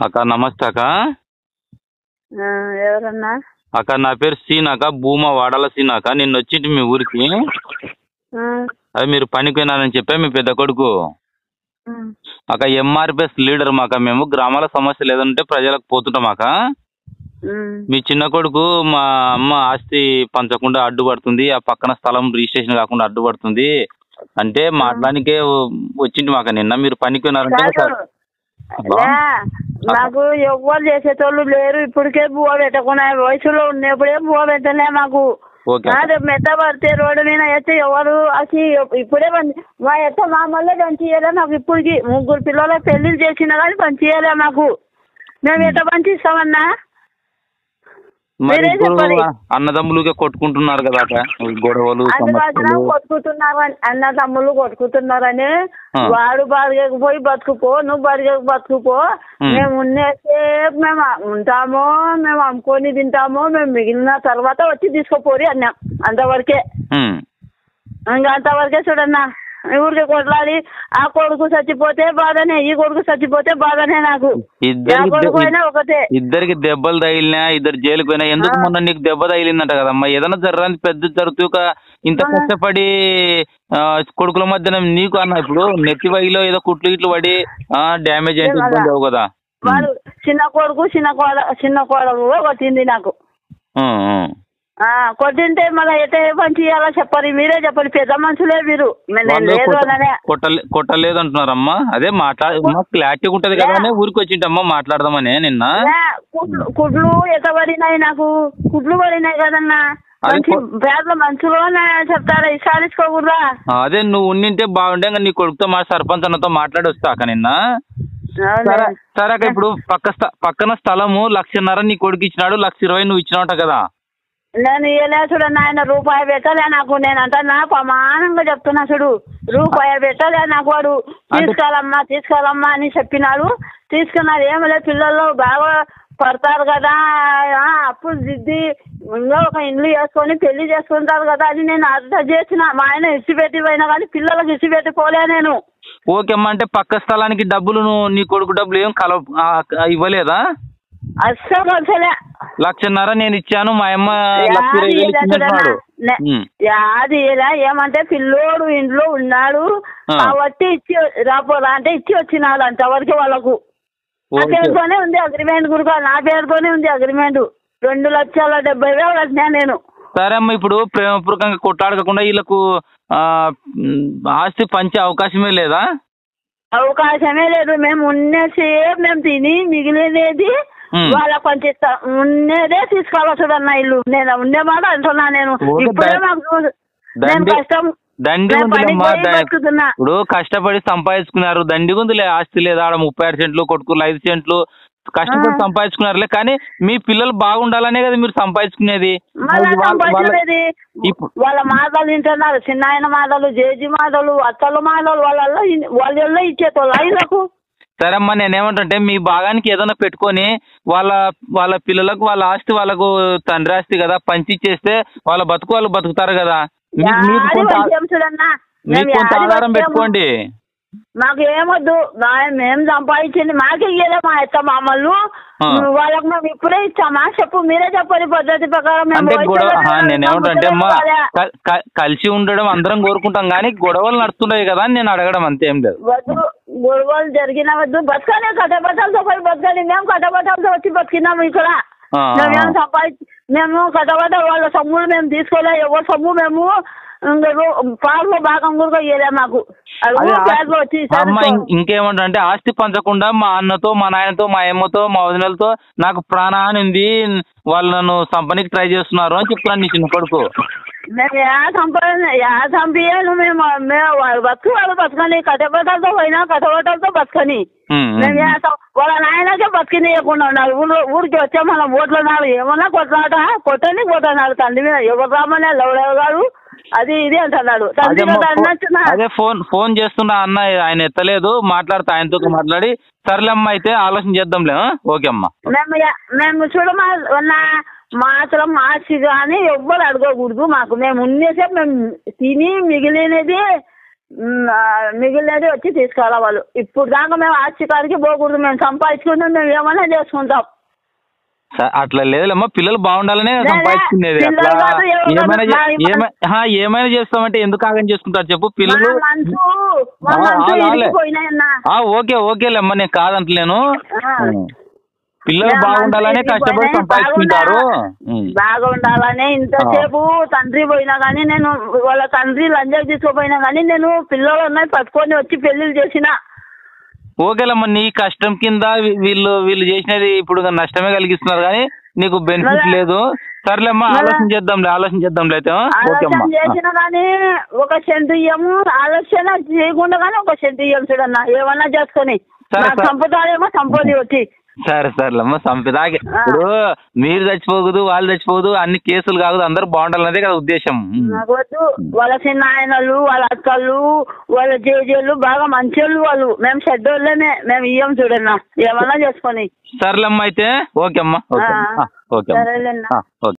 అక్క నమస్తే అక్క. ఎవరన్నా? అక్క నా పేరు సీనాక, భూమా వాడాల సీనాక. నిన్న వచ్చింటి మీ ఊరికి. అది మీరు పనికి పోయినారని చెప్పా మీ పెద్ద కొడుకు. అక్క ఎంఆర్పిఎస్ లీడర్ మాక. మేము గ్రామాల సమస్యలు ఏదంటే ప్రజలకు పోతుంటాం అక్క. మీ చిన్న కొడుకు మా అమ్మ ఆస్తి పంచకుండా అడ్డుపడుతుంది, ఆ పక్కన స్థలం రిజిస్ట్రేషన్ కాకుండా అడ్డుపడుతుంది అంటే మాట్లాడానికే వచ్చింది మాక. నిన్న మీరు పనికి పోయినారంటే నాకు ఎవ్వరు చేసేటోళ్ళు లేరు. ఇప్పటికే బువ్వ పెట్టకుండా వయసులో ఉన్నప్పుడే బువ్వ పెట్టలే మాకు. మెత్త పడితే రోడ్డు మీద అయితే ఎవరు అసలు ఇప్పుడే మా ఎత్త మామూలే పంచియలే నాకు. ఇప్పటికి 3 పిల్లల పెళ్లిళ్ళు చేసినా కానీ పంచియలే మాకు. మేము ఎట్లా పంచిస్తామన్నా? అన్నదమ్ములుగా కొట్టుకుంటున్నారు కదా గొడవలు కొట్టుకుంటున్నారు. అన్నదమ్ములు కొట్టుకుంటున్నారని వాడు బాడిగకు పోయి బతుకుపో, నువ్వు బాడిగకు బతుకుపో. మేము ఉన్నసేపు మేము ఉంటామో, మేము అమ్ముకొని తింటామో, మేము మిగిలిన తర్వాత వచ్చి తీసుకోపోరి అన్నాం. అంతవరకే, ఇంకా అంతవరకే చూడన్నా. ఊరికి కొట్లాడి ఆ కొడుకు చచ్చిపోతే బాధనే, ఈ కొడుకు చచ్చిపోతే బాధనే. నాకు ఒకటే. ఇద్దరికి దెబ్బలు తగిలినా, ఇద్దరు జైలుకు పోయినా. ఎందుకు మొన్న నీకు దెబ్బ తగిలిందంట కదమ్మా? ఏదైనా జరగని పెద్ద జరుగుతూ ఇంత కష్టపడి కొడుకుల మధ్యన నీకు అన్న ఇప్పుడు నెత్తి వగిలో ఏదో కుట్లు ఇట్లు పడి డ్యామేజ్ అయితే ఇబ్బంది అవు కదా. వాడు చిన్న కొడుకు చిన్న కోడలు కొట్టింది నాకు. కొట్టింటే మళ్ళీ ఎట్లా పని చేయాలో చెప్పండి, మీరే చెప్పండి. పెద్ద మనుషులే మీరు. కొట్టలేదు అంటున్నారమ్మా. అదే క్లారిటీ ఉంటది కదా అని ఊరికి వచ్చింటమ్మా మాట్లాడదామని. నిన్న కుట్లు ఎట్లా పడినాయి నాకు? కుట్లు పడినాయి కదన్నా. పేదల మనుషులు చెప్తారా? ఇసారించుకోకూడదా? అదే నువ్వు ఉండింటే బాగుండే. నీ కొడుకుతో మా సర్పంచ్ అన్నతో మాట్లాడి వస్తాక నిన్న. సరే అక్క, ఇప్పుడు పక్కన స్థలము 1,50,000 నీ కొడుకు ఇచ్చినాడు, 1,20,000 నువ్వు ఇచ్చినావుట కదా. నేను ఇవ్వలే చూడన్నా. ఆయన రూపాయి పెట్టలే నాకు. నేను అంటా ప్రమాణంగా చెప్తున్నా చూడు, రూపాయి పెట్టలే నాకు. వాడు తీసుకోవాలమ్మా అని చెప్పినాడు. తీసుకున్నాడు. ఏమలే, పిల్లలు బాగా పడతారు కదా, అప్పులు దిద్ది ఇంకా ఒక ఇల్లు వేసుకొని పెళ్లి చేసుకుంటారు కదా అని నేను అర్థం చేసిన. మా ఆయన ఇచ్చిపెట్టి పోయినా కానీ పిల్లలకు ఇచ్చిపెట్టి పోలే నేను. ఓకే అమ్మా. అంటే పక్క స్థలానికి డబ్బులు నీ కొడుకు డబ్బులు ఏం ఇవ్వలేదా? అస్సలు కలిసలే. 1,50,000 నేను ఇచ్చాను, మా అమ్మ అది ఏమంటే పిల్లోడు ఇంట్లో ఉన్నాడు కాబట్టి ఇచ్చి రాపోదా అంటే ఇచ్చి వచ్చినాడు. అంతవరకు వాళ్ళకు నా పేరుతోనే ఉంది అగ్రిమెంట్. గురుగా నా పేరుతోనే ఉంది అగ్రిమెంట్. 2,70,000 వచ్చినా నేను. సరే అమ్మ, ఇప్పుడు ప్రేమపూర్వకంగా కొట్లాడకుండా వీళ్ళకు ఆస్తి పంచే అవకాశమే లేదా? అవకాశమే లేదు. మేము ఉన్నసేపు మేము తిని మిగిలినది వాళ్ళకి పంచిస్తాం. ఉన్నదే తీసుకోవాలి చూడన్న ఇల్లు. నేను ఉండే మాట అంటున్నా. నేను ఇప్పుడే మాకు కష్టం. ఇప్పుడు కష్టపడి సంపాదించుకున్నారు. దండిగుందిలే ఆస్తి లేదా? 36 సెంట్లు, కొట్టుకులు 5 సెంట్లు కష్టపడి సంపాదించుకున్నారులే. కానీ మీ పిల్లలు బాగుండాలనే కదా మీరు సంపాదించుకునేది. వాళ్ళ మాటలు వింటున్నారు. చిన్న ఆయన మాటలు, జేజీ మాటలు, అత్తల మాటలు వాళ్ళ ఇచ్చేటోళ్ళు ఆయనకు. సరే అమ్మా, నేనేమంటే మీ భాగానికి ఏదైనా పెట్టుకొని వాళ్ళ పిల్లలకు వాళ్ళ ఆస్తి వాళ్ళకు తండ్రి ఆస్తి కదా పంచి ఇచ్చేస్తే వాళ్ళ బతుకు వాళ్ళు బతుకుతారు కదా. మీకు కొంత ఆధారం పెట్టుకోండి. మాకు ఏమొద్దు. మేము సంపాదించింది మాకే ఇయ్యలే మా అత్త మామలు. వాళ్ళకి మేము ఇప్పుడే ఇచ్చామా? చెప్పు, మీరే చెప్పండి పద్ధతి ప్రకారం. నేనేమంటే అమ్మా, కలిసి ఉండడం అందరం కోరుకుంటాం కానీ గొడవలు నడుస్తున్నాయి కదా అని నేను అడగడం, అంతేం లేదు. గొడవలు జరిగిన వద్దు. బతకాలి, కట్టబట్టాలతో పోయి బతకాలి. మేము కట్టబట్టాలతో వచ్చి బతికినాము ఇక్కడ. మేము కట్టబట్ట వాళ్ళ సొమ్ములు మేము తీసుకోలే. ఎవరి సొమ్ము మేము పాలు భాగం కూడా ఇయ్యలే మాకు. ఇంకేమంటే ఆస్తి పంచకుండా మా అన్నతో, మా నాయనతో, మా అమ్మతో, మా వదినలతో నాకు ప్రాణహాని ఉంది, వాళ్ళు నన్ను చంపనీకి ట్రై చేస్తున్నారు అని చెప్తున్నాను నీ చిన్న కొడుకు. మేము చంపియాను. మేము బతుకు వాళ్ళు బతకని. కట్టబట్టలతో పోయినా కట్టబట్టలతో బతకని. మేము వాళ్ళ నాయనకే బతికినియకుండా ఉన్నారు. ఊరికి వచ్చే మన ఓట్ల నాడు ఏమన్నా కొట్లాట కొట్టని కొట్టన్నాడు. తండ్రి మీద ఎవరు రామనే లవడగాడు అది ఇది అంటున్నాడు. అదే ఫోన్ చేస్తున్నా అన్న, ఆయన ఎత్తలేదు. మాట్లాడితే ఆయనతో మాట్లాడి సర్లేమ్మ అయితే ఆలోచన చేద్దాంలే. ఓకే అమ్మా. మేము చూడమన్నా మాత్రం మార్చి కానీ ఎవ్వరు అడగకూడదు మాకు. మేము ఉన్నసేపు మేము తిని మిగిలినది మిగిలినది వచ్చి తీసుకురా వాళ్ళు. ఇప్పుడు దాకా మేము ఆస్తి కాడికి పోకూడదు, మేము సంపాదించుకుంటాం, మేము ఏమైనా చేసుకుంటాం. అట్లా లేదులేమ్మా, పిల్లలు బాగుండాలనే సంపాదించుకునేది. అట్లా ఏమైనా చేస్తామంటే ఎందుకు ఆగం చేసుకుంటారు చెప్పు పిల్లలు. ఓకే ఓకేలేమ్మా, నేను కాదంటలేను. పిల్లలు బాగుండాలనే కష్టపడి సంపాదించుకుంటారు. బాగా ఉండాలని ఇంతసేపు తండ్రి పోయినా కానీ నేను వాళ్ళ తండ్రి లంజాకి తీసుకుపోయినా కానీ నేను పిల్లలు ఉన్నాయి పట్టుకొని వచ్చి పెళ్లిళ్ళు చేసిన. ఓకేలమ్మా, నీ కష్టం కింద వీళ్ళు చేసినది ఇప్పుడు నష్టమే కలిగిస్తున్నారు కానీ నీకు బెనిఫిట్ లేదు. సర్లేమ్మా, ఆలోచన చేద్దాంలే అయితే. ఆలోచన చేసినా కానీ ఒక సెంటు ఇయ్యము, ఆలోచన చేయకుండా కానీ ఒక సెంటు ఇయ్యం చూడన్నా, ఏమన్నా చేసుకొని చంపుతారేమో చంపది వచ్చి. సరేలేమ్మా, సంపదాకి ఇప్పుడు మీరు చచ్చిపోకూడదు, వాళ్ళు చచ్చిపోదు, అన్ని కేసులు కాకూడదు, అందరూ బాగుండాలనేదే కదా ఉద్దేశం. వాళ్ళ చిన్న ఆయనలు, వాళ్ళ అక్కలు, వాళ్ళ జేజేళ్ళు బాగా మంచోళ్ళు వాళ్ళు. మేము చెడ్డోళ్ళమే, మేము ఇయ్యం చూడన్నా, ఏమన్నా చేసుకొని. సర్లేమ్మా అయితే. ఓకే అమ్మా. ఓకే. సరేలేన్నా. ఓకే.